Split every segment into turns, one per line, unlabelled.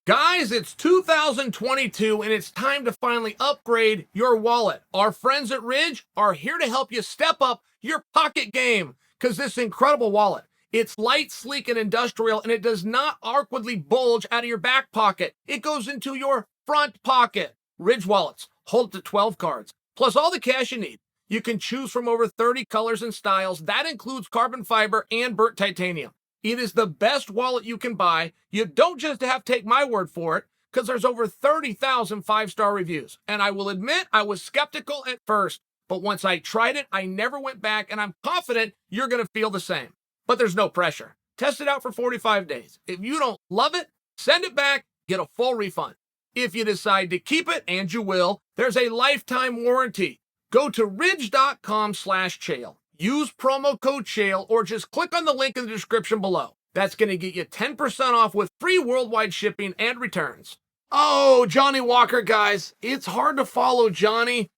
Guys, it's 2022 and it's time to finally upgrade your wallet. Our friends at Ridge are here to help you step up your pocket game because this incredible wallet, it's light, sleek, and industrial, and it does not awkwardly bulge out of your back pocket. It goes into your front pocket. Ridge wallets hold to 12 cards, plus all the cash you need. You can choose from over 30 colors and styles. That includes carbon fiber and burnt titanium. It is the best wallet you can buy. You don't just have to take my word for it, because there's over 30,000 five-star reviews. And I will admit, I was skeptical at first, but once I tried it, I never went back, and I'm confident you're going to feel the same. But there's no pressure. Test it out for 45 days. If you don't love it, send it back, get a full refund. If you decide to keep it, and you will, there's a lifetime warranty. Go to ridge.com/Chael. Use promo code Chael or just click on the link in the description below. That's going to get you 10% off with free worldwide shipping and returns. Oh, Johnny Walker, guys. It's hard to follow Johnny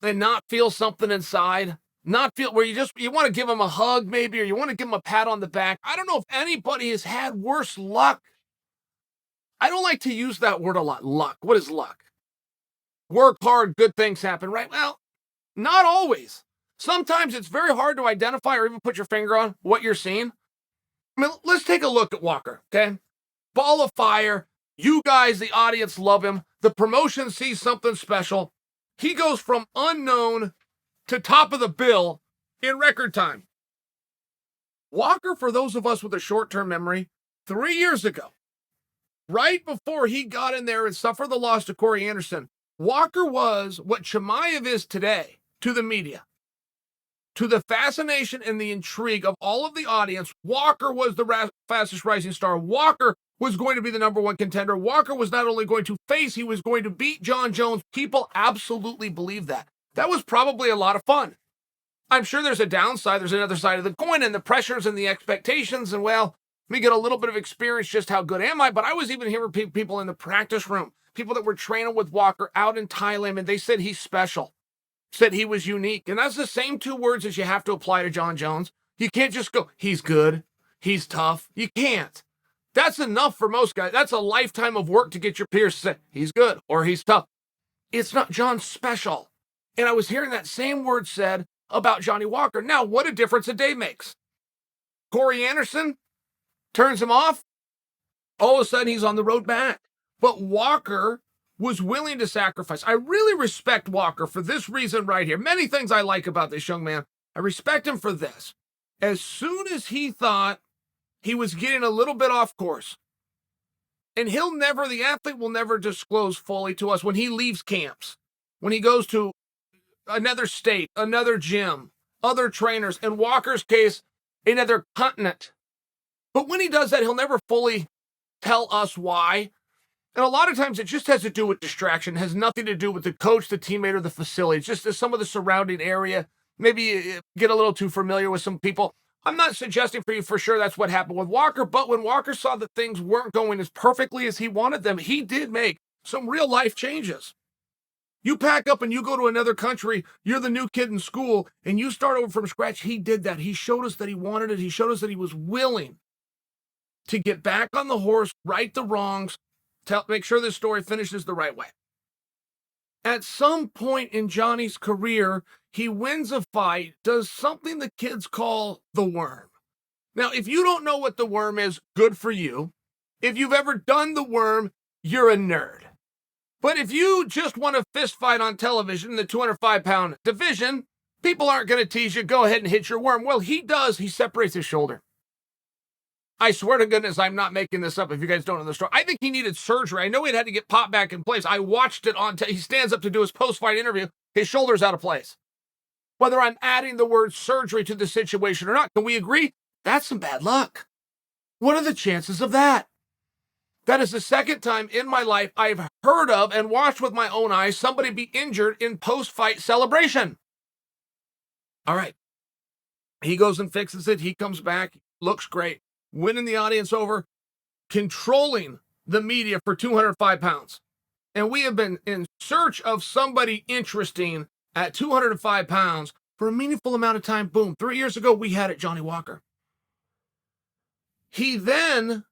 and not feel something inside. Not feel where you want to give him a hug maybe, or you want to give him a pat on the back. I don't know if anybody has had worse luck. I don't like to use that word a lot. Luck. What is luck? Work hard, good things happen, right? Well, not always. Sometimes it's very hard to identify or even put your finger on what you're seeing. I mean, let's take a look at Walker, okay? Ball of fire. You guys, the audience, love him. The promotion sees something special. He goes from unknown to top of the bill in record time. Walker, for those of us with a short-term memory, 3 years ago, right before he got in there and suffered the loss to Corey Anderson, Walker was what Chimaev is today to the media. To the fascination and the intrigue of all of the audience, Walker was the fastest rising star. Walker was going to be the number one contender. Walker was not only going to face, he was going to beat Jon Jones. People absolutely believe that. That was probably a lot of fun. I'm sure there's a downside. There's another side of the coin and the pressures and the expectations. And well, let me get a little bit of experience. Just how good am I? But I was even hearing people in the practice room, people that were training with Walker out in Thailand, and they said he's special. Said he was unique. And that's the same two words as you have to apply to Jon Jones. You can't just go, he's good, he's tough. You can't. That's enough for most guys. That's a lifetime of work to get your peers to say, he's good or he's tough. It's not. John's special. And I was hearing that same word said about Johnny Walker. Now, what a difference a day makes. Corey Anderson turns him off. All of a sudden, he's on the road back. But Walker was willing to sacrifice. I really respect Walker for this reason right here. Many things I like about this young man. I respect him for this. As soon as he thought he was getting a little bit off course, and the athlete will never disclose fully to us when he leaves camps, when he goes to another state, another gym, other trainers, in Walker's case, another continent. But when he does that, he'll never fully tell us why. And a lot of times it just has to do with distraction. It has nothing to do with the coach, the teammate, or the facility. It's just some of the surrounding area. Maybe you get a little too familiar with some people. I'm not suggesting for you for sure that's what happened with Walker, but when Walker saw that things weren't going as perfectly as he wanted them, he did make some real life changes. You pack up and you go to another country, you're the new kid in school, and you start over from scratch. He did that. He showed us that he wanted it. He showed us that he was willing to get back on the horse, right the wrongs, make sure this story finishes the right way. At some point in Johnny's career, he wins a fight, does something the kids call the worm. Now, if you don't know what the worm is, good for you. If you've ever done the worm, you're a nerd. But if you just want a fist fight on television in the 205-pound division, people aren't going to tease you. Go ahead and hit your worm. Well, he does. He separates his shoulder. I swear to goodness, I'm not making this up if you guys don't know the story. I think he needed surgery. I know he had to get popped back in place. I watched it he stands up to do his post-fight interview. His shoulder's out of place. Whether I'm adding the word surgery to the situation or not, can we agree? That's some bad luck. What are the chances of that? That is the second time in my life I've heard of and watched with my own eyes somebody be injured in post-fight celebration. All right. He goes and fixes it. He comes back, looks great. Winning the audience over, controlling the media for 205 pounds. And we have been in search of somebody interesting at 205 pounds for a meaningful amount of time. Boom. 3 years ago, we had it, Johnny Walker. He then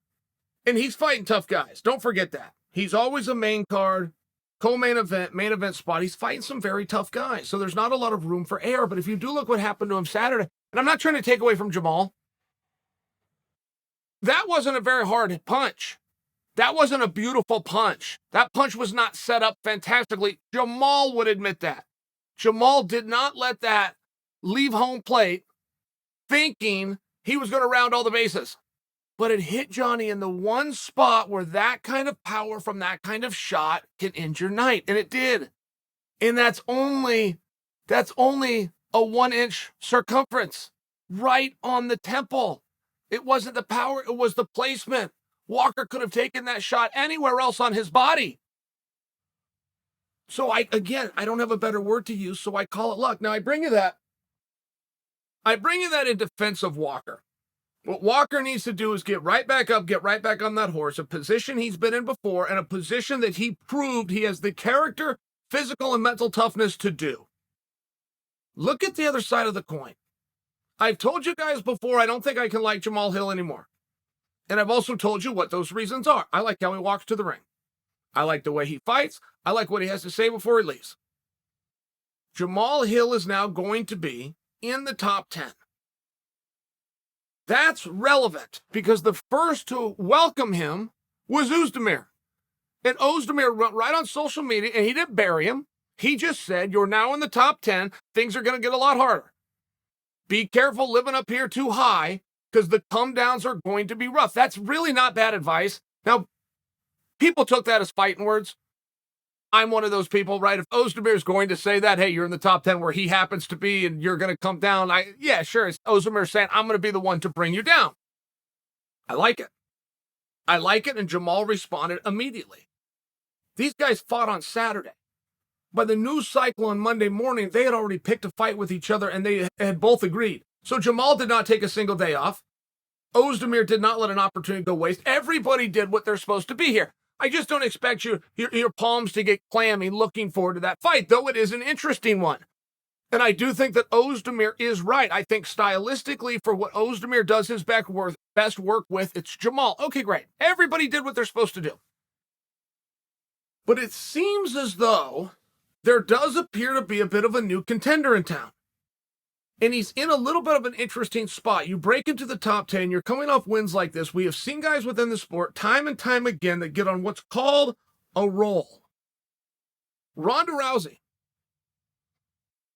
And he's fighting tough guys. Don't forget that. He's always a main card, co-main event, main event spot. He's fighting some very tough guys. So there's not a lot of room for error. But if you do look what happened to him Saturday, and I'm not trying to take away from Jamal, that wasn't a very hard punch. That wasn't a beautiful punch. That punch was not set up fantastically. Jamal would admit that. Jamal did not let that leave home plate thinking he was going to round all the bases. But it hit Johnny in the one spot where that kind of power from that kind of shot can end your night. And it did. And that's only a 1-inch circumference right on the temple. It wasn't the power, it was the placement. Walker could have taken that shot anywhere else on his body. So I don't have a better word to use, so I call it luck. Now I bring you that in defense of Walker. What Walker needs to do is get right back up, get right back on that horse, a position he's been in before, and a position that he proved he has the character, physical, and mental toughness to do. Look at the other side of the coin. I've told you guys before, I don't think I can like Jamal Hill anymore. And I've also told you what those reasons are. I like how he walks to the ring. I like the way he fights. I like what he has to say before he leaves. Jamal Hill is now going to be in the top 10. That's relevant because the first to welcome him was Ozdemir. And Ozdemir went right on social media, and he didn't bury him. He just said, you're now in the top 10. Things are going to get a lot harder. Be careful living up here too high because the come downs are going to be rough. That's really not bad advice. Now, people took that as fighting words. I'm one of those people, right? If Ozdemir is going to say that, hey, you're in the top 10 where he happens to be and you're going to come down, yeah, sure. It's Ozdemir saying, I'm going to be the one to bring you down. I like it. And Jamal responded immediately. These guys fought on Saturday. By the news cycle on Monday morning, they had already picked a fight with each other and they had both agreed. So Jamal did not take a single day off. Ozdemir did not let an opportunity go waste. Everybody did what they're supposed to be here. I just don't expect your palms to get clammy looking forward to that fight, though it is an interesting one. And I do think that Ozdemir is right. I think stylistically for what Ozdemir does his best work with, it's Jamal. Okay, great. Everybody did what they're supposed to do. But it seems as though there does appear to be a bit of a new contender in town. And he's in a little bit of an interesting spot. You break into the top 10, you're coming off wins like this. We have seen guys within the sport time and time again that get on what's called a roll. Ronda Rousey,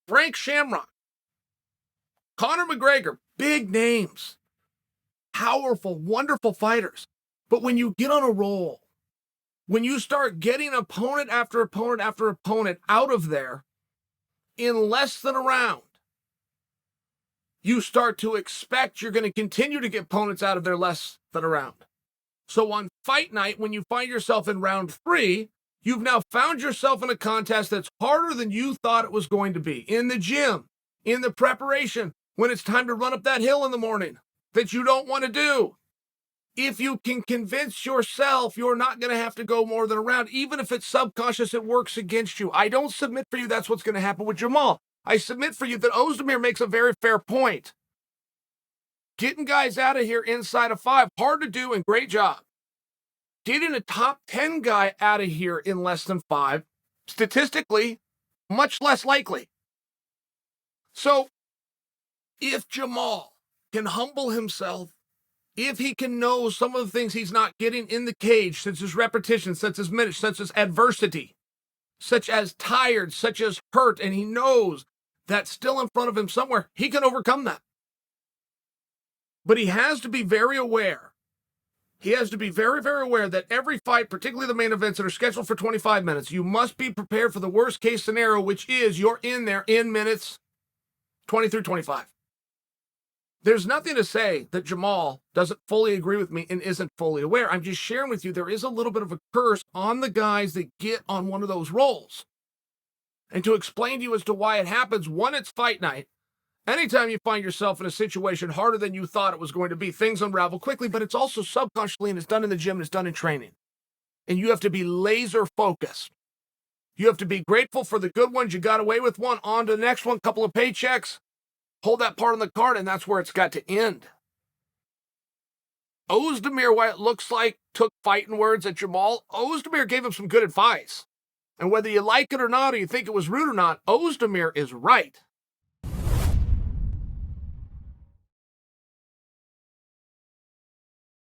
Frank Shamrock, Conor McGregor, big names, powerful, wonderful fighters. But when you get on a roll, when you start getting opponent after opponent after opponent out of there in less than a round, you start to expect you're going to continue to get opponents out of there less than a round. So on fight night, when you find yourself in round 3, you've now found yourself in a contest that's harder than you thought it was going to be. In the gym, in the preparation, when it's time to run up that hill in the morning that you don't want to do. If you can convince yourself you're not going to have to go more than a round, even if it's subconscious, it works against you. I don't submit for you that's what's going to happen with Jamal. I submit for you that Ozdemir makes a very fair point. Getting guys out of here inside of 5, hard to do and great job. Getting a top 10 guy out of here in less than 5, statistically, much less likely. So, if Jamal can humble himself, if he can know some of the things he's not getting in the cage, such as repetition, such as minutes, such as adversity, such as tired, such as hurt, and he knows that's still in front of him somewhere, he can overcome that. But he has to be very aware. He has to be very, very aware that every fight, particularly the main events that are scheduled for 25 minutes, you must be prepared for the worst case scenario, which is you're in there in minutes 20 through 25. There's nothing to say that Jamal doesn't fully agree with me and isn't fully aware. I'm just sharing with you there is a little bit of a curse on the guys that get on one of those rolls. And to explain to you as to why it happens, one, it's fight night. Anytime you find yourself in a situation harder than you thought it was going to be, things unravel quickly, but it's also subconsciously, and it's done in the gym, and it's done in training. And you have to be laser focused. You have to be grateful for the good ones. You got away with one, on to the next one, couple of paychecks, hold that part on the card, and that's where it's got to end. Ozdemir, what it looks like, took fighting words at Jamal. Ozdemir gave him some good advice. And whether you like it or not, or you think it was rude or not, Ozdemir is right.